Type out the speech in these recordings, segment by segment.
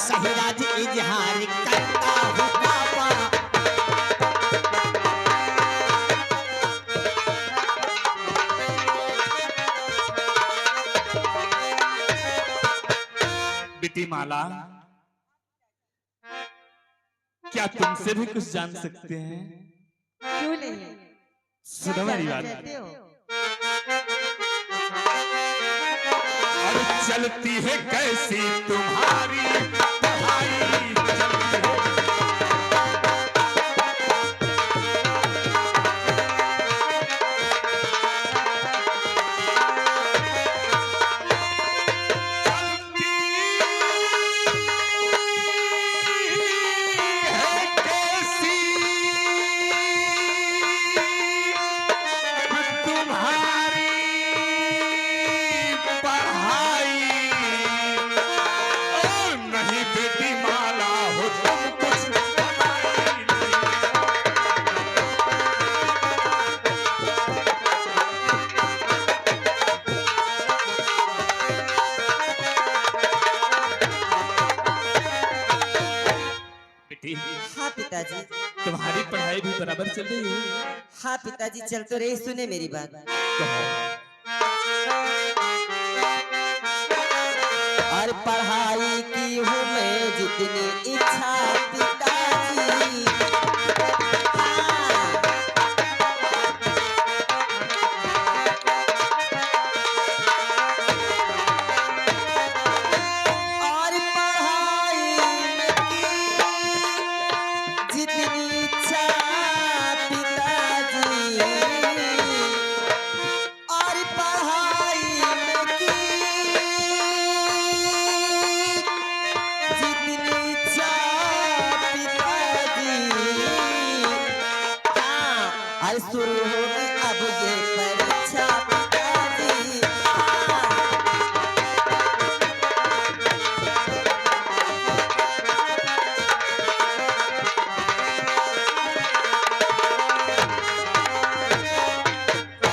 सही राज इजहार करता हूँ पापा। बेटी माला, क्या तुमसे भी कुछ जान सकते हैं? क्यों नहीं? सुनो मेरी बात। चाहते हो? और चलती है कैसी तुम्हारी पढ़ाई, चलती है। हाँ पिताजी। तुम्हारी पढ़ाई भी बराबर चल रही है? हाँ पिताजी, चल तो रही, सुने मेरी बात। और पढ़ाई की हूँ मैं जितनी इच्छा पिताजी। हाँ। और पढ़ाई में की जितनी इच्छा पिताजी। और पढ़ाई में की जितनी इच्छा पिताजी। हाँ, और शुरू होगी अब ये परीक्षा पिताजी। हाँ।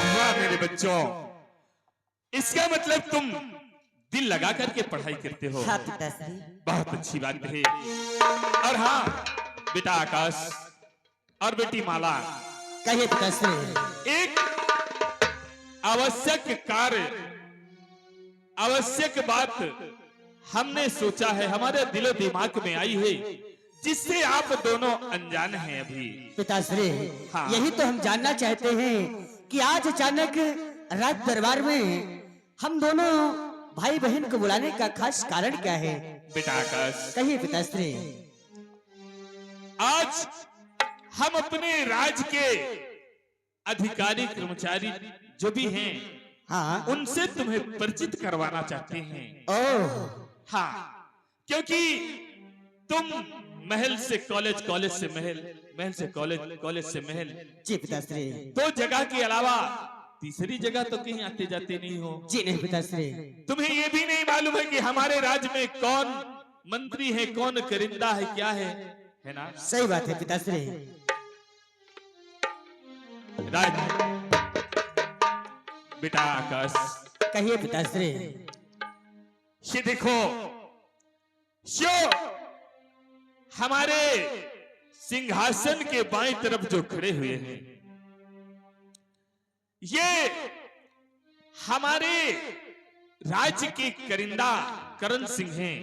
वाह मेरे बच्चों, इसका मतलब तुम दिल लगा करके पढ़ाई करते हो। हाँ पिताजी। बहुत अच्छी बात है। और हाँ बेटा आकाश और बेटी माला, कहिए पिताश्री। एक आवश्यक कार्य, आवश्यक बात हमने सोचा है, हमारे दिलो दिमाग में आई है, जिससे आप दोनों अनजान हैं अभी। पिताश्री, हाँ। यही तो हम जानना चाहते हैं कि आज अचानक राज दरबार में हम दोनों भाई बहन को बुलाने का खास कारण क्या है? बेटा आकाश, कहिए पिताश्री। आज हम अपने राज के अधिकारी कर्मचारी जो भी हैं, हाँ। उनसे तुम्हें परिचित करवाना चाहते हैं। ओह। हाँ, क्योंकि तुम महल से कॉलेज, कॉलेज से महल, महल से कॉलेज, कॉलेज से महल, जी पिताश्री। दो जगह के अलावा तीसरी जगह तो कहीं आते जाते नहीं हो। जी नहीं पिताश्री। तुम्हें ये भी नहीं मालूम है कि हमारे राज्य में कौन मंत्री है, कौन करिंदा है, क्या है ना? सही बात है पिताश्री। राज बेटा आकाश, कहिए पिताश्री। ये देखो, जो हमारे सिंहासन के बाईं तरफ जो खड़े हुए हैं, ये हमारे राज्य के करिंदा करण सिंह हैं।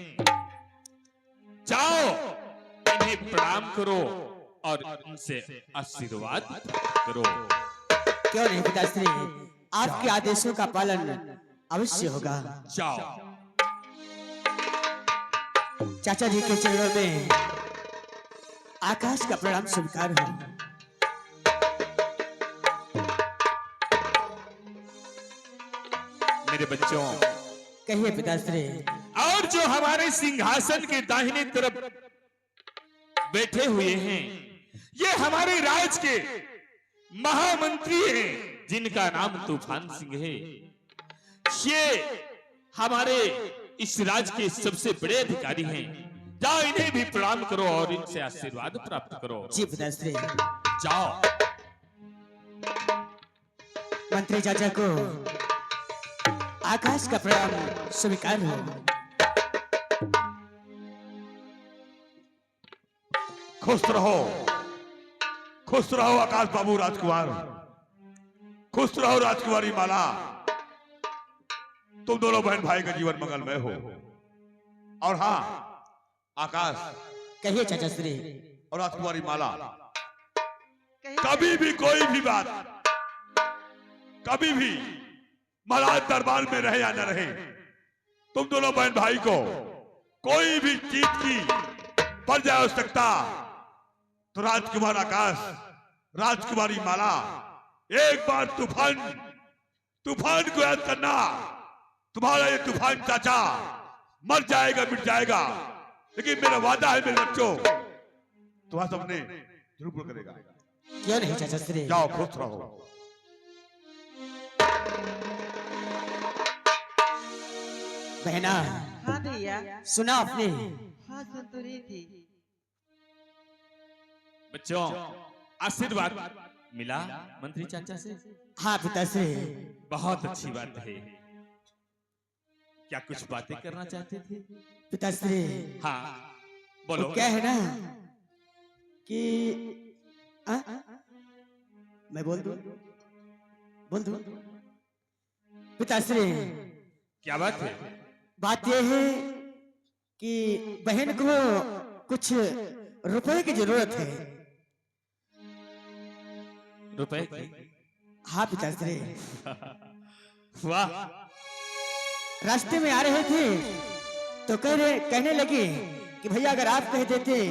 जाओ इन्हें प्रणाम करो और उनसे आशीर्वाद करो। क्यों नहीं पिताश्री, आपके आदेशों का पालन अवश्य होगा। जाओ। चाचा जी के चरणों में आकाश का प्रणाम स्वीकार हो। मेरे बच्चों, कहिए पिताश्री। और जो हमारे सिंहासन के दाहिने तरफ बैठे हुए हैं, ये हमारे राज्य के महामंत्री हैं, जिनका नाम तूफान सिंह है। ये हमारे इस राज्य के सबसे बड़े अधिकारी हैं। जाओ इन्हें भी प्रणाम करो और इनसे आशीर्वाद प्राप्त करो। जी पिताश्री। जाओ। मंत्री चाचा को आकाश का प्रणाम स्वीकार हो। खुश रहो आकाश बाबू राजकुमार, खुश रहो राजकुमारी माला। तुम दोनों बहन भाई का जीवन मंगलमय हो। और हाँ आकाश कहिए चाचा श्री। और राजकुमारी माला, कहीं कभी भी कोई भी बात, कभी भी महाराज दरबार में रहे या न रहे, तुम दोनों बहन भाई को कोई भी चीज की पड़ जाए आवश्यकता तो राजकुमार आकाश, राजकुमारी माला एक बार तूफान को याद करना। तुम्हारा ये तूफान चाचा मर जाएगा, मिट जाएगा, लेकिन मेरा वादा है मेरे बच्चों, तुम्हारा सपने जरूर पूरा करेगा। क्यों नहीं चाचा श्री। जाओ खुश रहो। बहना हाँ भैया, सुना आपने? हाँ सुन तो रही थी। बच्चों आशीर्वाद मिला मंत्री चाचा से? हाँ पिताश्री। बहुत अच्छी बात है। क्या कुछ बातें करना चाहते थे? पिताश्री हाँ बोलो। क्या है ना कि आ? मैं बोल दूं? पिताश्री क्या बात है? बात यह है कि बहन को कुछ रुपए की जरूरत है। रुपए की? हाँ पिताश्री। वाह, रास्ते में आ रहे थे तो कहने लगे कि भैया अगर आप कह देते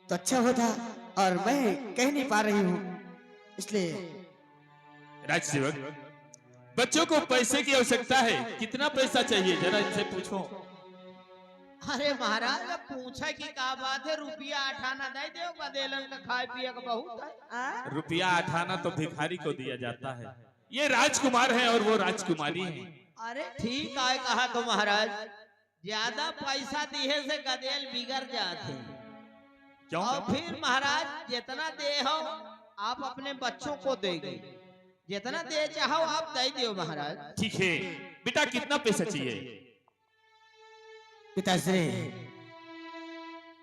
तो अच्छा होता, और मैं कह नहीं पा रही हूँ, इसलिए। राजसेवक, बच्चों को पैसे की आवश्यकता है। कितना पैसा चाहिए जरा इनसे पूछो। अरे महाराज अब पूछे की का बात है, रुपया 8 आना दे दो, बदेलन का खाए पिए का बहुत है। रुपया 8 आना तो भिखारी को दिया जाता है। ये राजकुमार है और वो राजकुमारी है। अरे ठीक है कहा तो महाराज, ज्यादा पैसा दिए से गदेल बिगड़ जाते। क्यों? और फिर महाराज जितना दे हो आप अपने बच्चों को देंगे, जितना दे चाहो आप दे दो महाराज। ठीक है बेटा, कितना पैसा चाहिए? पिताश्री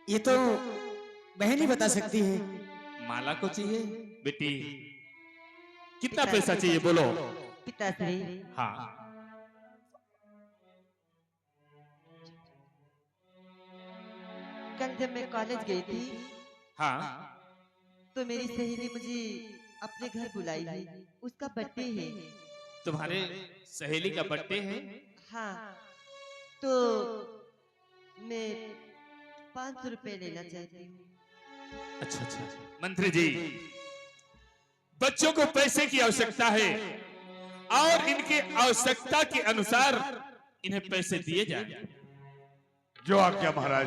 ये तो बहन ही बता सकती है। माला को चाहिए? बेटी कितना पैसा चाहिए बोलो। पिताश्री हाँ कल जब मैं कॉलेज गई थी हाँ तो मेरी सहेली मुझे अपने घर बुलाई है। उसका बर्थडे है। तुम्हारे सहेली का बर्थडे है? हाँ तो मैं 500 रुपए लेना चाहती हूँ। अच्छा अच्छा। मंत्री जी, बच्चों को पैसे की आवश्यकता है और इनके आवश्यकता के अनुसार इन्हें पैसे दिए जाए। जो आज्ञा महाराज।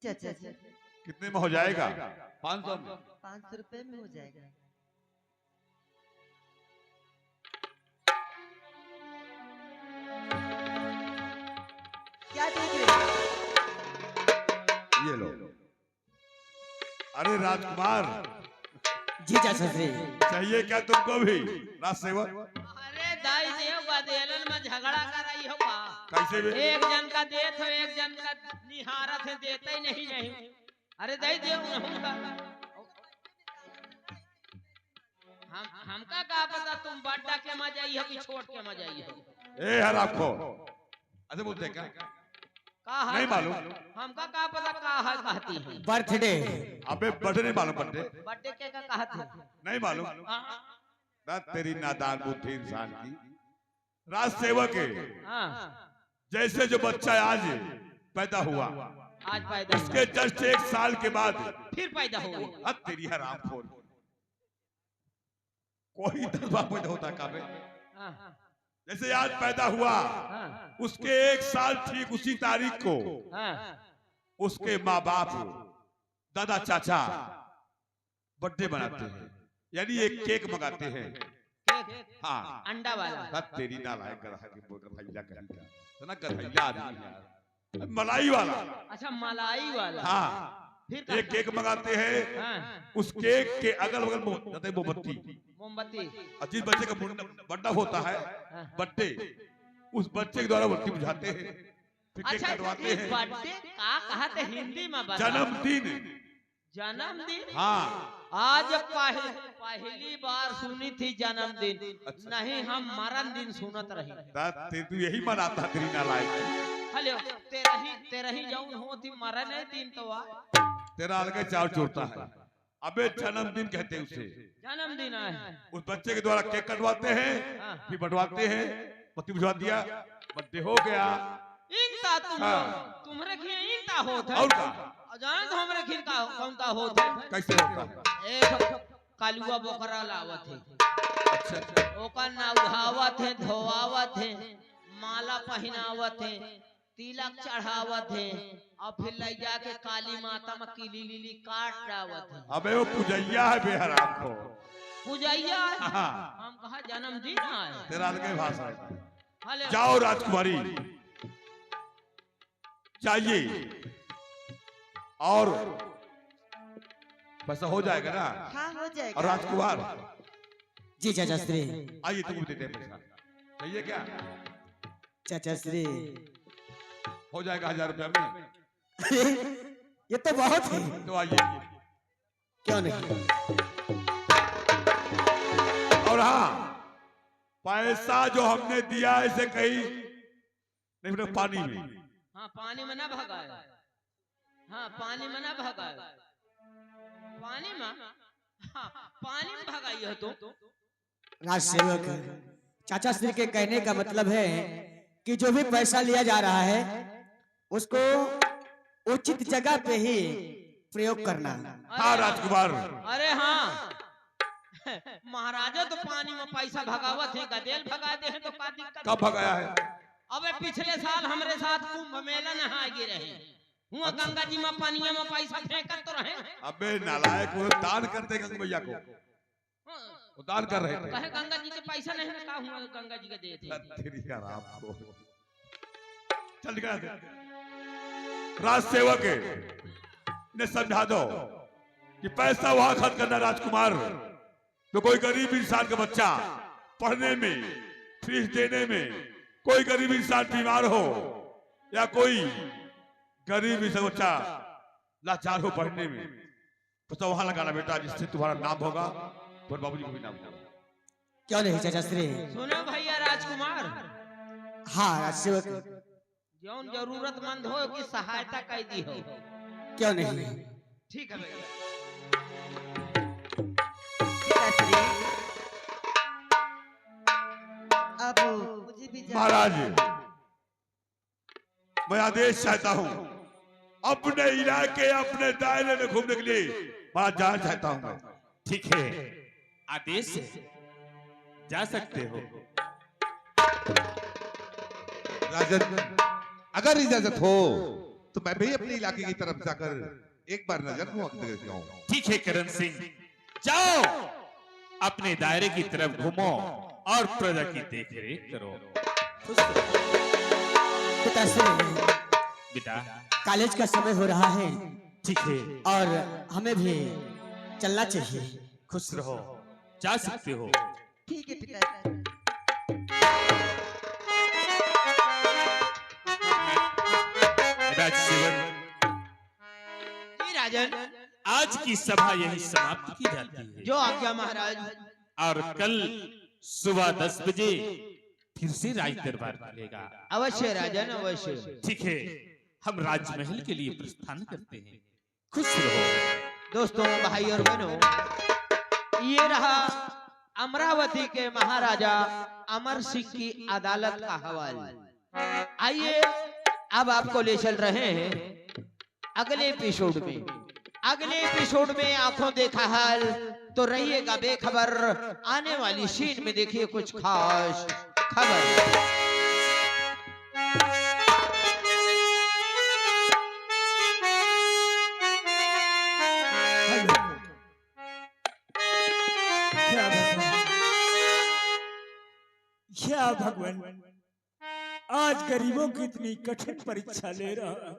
चाचा जी कितने में हो जाएगा? 500 में। 500 रुपए में हो जाएगा। क्या देख रहे हो? ये लो। अरे राजकुमार, जी चाचा श्री। चाहिए क्या तुमको भी राजसेवक? अरे दाई देव बदेलन में झगड़ा कर रही हो का? कैसे भी? एक जन का दे तो एक जन का निहारत है, देता ही नहीं। अरे दे दे उनका। हमका का पता तुम बड्डा के मजाई हो कि छोट के मजाई हो। ए हराम खो, ऐसे बोलते क्या? का है? नहीं मालूम। हमका का पता का है कहती है। बर्थडे। अबे बर्थडे नहीं मालूम? बर्थडे बड्डे के का कहती है? नहीं मालूम? हाँ, ना तेरी नादान बुद्धि इंसान की। राजसेवक है, हाँ, जैसे जो बच्चा आज पैदा हुआ, आज पैदा हुआ। उसके जस्ट 1 साल के बाद फिर पैदा हो गई। अब तेरी हराम खोर, कोई 10 बार पैदा होता है काबे? हाँ, जैसे आज पैदा हुआ, हाँ, उसके 1 साल ठीक उसी तारीख को हाँ, उसके माँ बाप, दादा, चाचा बर्थडे मनाते हैं, यानी एक केक मंगाते हैं। केक, हाँ, अंडा वाला। बस तेरी नालायक गधा की गधैया कहीं का, इतना गधैया आदमी यार। मलाई वाला। अच्छा मलाई वाला। हाँ, फिर एक केक मंगाते हैं, हाँ, उस केक के अगल बगल मोमबत्ती, मोमबत्ती। और जिस बच्चे का बर्थडे होता है, हाँ, बर्थडे, उस बच्चे के द्वारा बत्ती बुझाते हैं। फिर केक अच्छा कटवाते ये हैं। बर्थडे का कहते हिंदी में बता। जन्मदिन। जन्मदिन। हाँ आज पहली बार सुनी थी जन्मदिन। अच्छा। नहीं हम मरण दिन सुनत रही। तू यही मनाता तेरी नालायक। हेलो तेरा ही जाऊन होती मरण है दिन तो आ। तेरा अलग चाव चोरता है। अबे जन्मदिन कहते हैं उसे। जन्मदिन है। उस बच्चे के द्वारा केक कटवाते हैं, हाँ। फिर बंटवाते हैं, पति बुझवा दिया, बर्थडे हो गया। इनता तुम हाँ। तुम्हारे खिया इनता होता और का जान तो हमरे खिन का कौन का होता कैसे होता है? एक कालुआ बकरा लावत है। अच्छा अच्छा। ओकर नहावत है, धोआवत है, माला पहनावत है, तिलक चढ़ावत है और फिर ले जाके काली माता में किली लिली काट डावत है। अबे वो पूजैया है बेहराम को। पूजैया है। हाँ। हम कहा जन्मदिन है। तेरा अलग भाषा है। हेलो जाओ राजकुमारी, चाहिए और पैसा हो जाएगा ना? हाँ हो और जाएगा। राजकुमार जी चाचा श्री। आइए तुमको देते हैं पैसा, चाहिए क्या? चाचा श्री हो जाएगा 1000 रुपया में। अरे ये तो बहुत है। तो आइए। क्यों नहीं? और हाँ, पैसा जो हमने दिया इसे कहीं नहीं बेटा पानी में। हाँ पानी में ना भगाए। हाँ पानी में ना भगाए। पानी में हाँ पानी में भगाई है तो। राज सेवक चाचा श्री के कहने का मतलब है कि जो भी पैसा लिया जा रहा है उसको उचित जगह पे ही प्रयोग करना। हाँ राजकुमार। अरे हाँ महाराजा तो पानी में पैसा भगावत है, गदेल भगा दे हैं तो का दिक्कत? कब भगाया है? अबे पिछले साल हमरे साथ कुंभ मेला नहा गे रहे हुआ। गंगा जी में पानिया में पैसा फेंकत तो रहे। अबे नालायक, वो दान करते गंगा मैया को, वो दान कर रहे थे। कहे गंगा जी के पैसा नहीं ना का हुआ गंगा जी के दे थे। तेरी हराम को। चल निकल दे। राज सेवक ने समझा दो कि पैसा वहां खर्च करना राजकुमार, तो कोई गरीब इंसान का बच्चा पढ़ने में, फीस देने में, कोई गरीब इंसान बीमार हो या कोई गरीब इंसान बच्चा लाचार हो पढ़ने में, तो वहां लगाना बेटा, जिससे तुम्हारा नाम होगा और बाबूजी को भी नाम होगा। क्यों नहीं चाचा श्री? सुनो भैया राजकुमार, हाँ राज सेवक, जौन जरूरतमंद हो की सहायता कर दी हो। क्यों नहीं? ठीक है भैया। पिताश्री, अब मुझे भी जाना महाराज, है। मैं आदेश चाहता हूँ अपने इलाके, अपने दायरे में घूमने के लिए महाराज जाना चाहता हूँ मैं। ठीक है, आदेश है, जा सकते हो। राजन, अगर इजाजत हो तो मैं भी अपने इलाके की तरफ जाकर एक बार नजर देता हूं। ठीक है करण सिंह, जाओ अपने दायरे की तरफ घूमो और प्रजा की देखरेख करो। पिताश्री, बेटा कॉलेज का समय हो रहा है ठीक है, और हमें भी चलना चाहिए। खुश रहो, जा सकते हो। ठीक है पिताश्री। राजसेवक, जी राजन, आज की सभा यही समाप्त की जाती है जो आज्ञा महाराज। और कल सुबह 10 बजे फिर से राज दरबार खुलेगा। अवश्य राजन अवश्य। ठीक है, हम राजमहल के लिए प्रस्थान करते हैं। खुश रहो। दोस्तों, भाई और बहनों, ये रहा अमरावती के महाराजा अमर सिंह की अदालत का हवाला। आइए अब आपको ले चल रहे हैं अगले एपिसोड में। अगले एपिसोड में आंखों देखा हाल, तो रहिएगा बेखबर। आने वाली सीन में देखिए कुछ खास खबर। क्या भगवान, आज गरीबों की इतनी कठिन परीक्षा ले रहा।